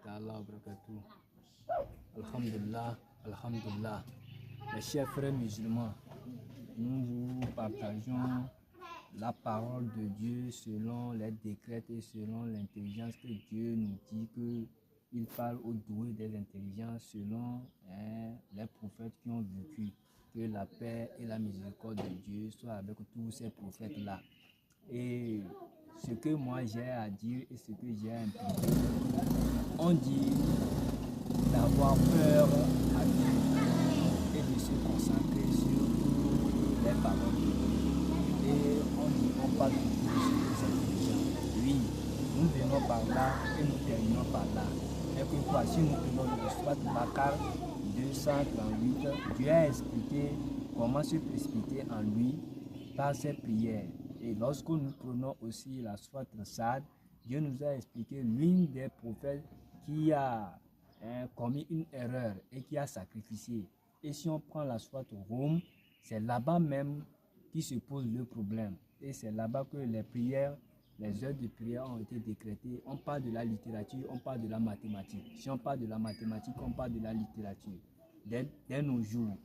ta'ala wa barakatuh. Alhamdulillah, alhamdulillah. Mes chers frères musulmans, nous vous partageons la parole de Dieu selon les décrets et selon l'intelligence que Dieu nous dit qu'il parle aux doués des intelligences selon les prophètes qui ont vécu. Que la paix et la miséricorde de Dieu soient avec tous ces prophètes-là. Et ce que moi j'ai à dire et ce que j'ai à impliquer, on dit d'avoir peur à Dieu et de se concentrer sur les paroles de Dieu. Et on parle de Dieu sur les intelligences. Oui, nous venons par là et nous terminons par là. Et que quoi, si nous prenons le Surat Bakar 238, Dieu a expliqué comment se précipiter en lui par ses prières. Et lorsque nous prenons aussi la Surat Sad, Dieu nous a expliqué l'une des prophètes qui a commis une erreur et qui a sacrifié. Et si on prend la Surat Rum, c'est là-bas même qui se pose le problème. Et c'est là-bas que les prières, les heures de prière ont été décrétées. On parle de la littérature, on parle de la mathématique. Si on parle de la mathématique, on parle de la littérature. Dès nos jours.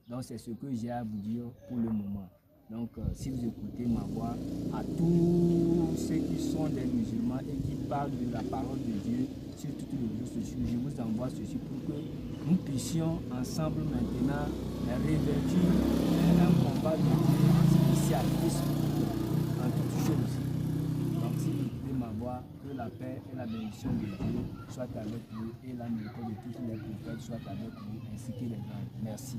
Donc c'est ce que j'ai à vous dire pour le moment. Donc si vous écoutez ma voix, à tous ceux qui sont des musulmans et qui parlent de la parole de Dieu sur toutes les réseaux sociaux, je vous envoie ceci pour que nous puissions ensemble maintenant revêtir un combat de Dieu spécial en toutes choses. Donc si vous écoutez ma voix, que la paix et la bénédiction de Dieu soient avec vous et la miséricorde de tous les prophètes soit avec vous ainsi que les anges. Merci.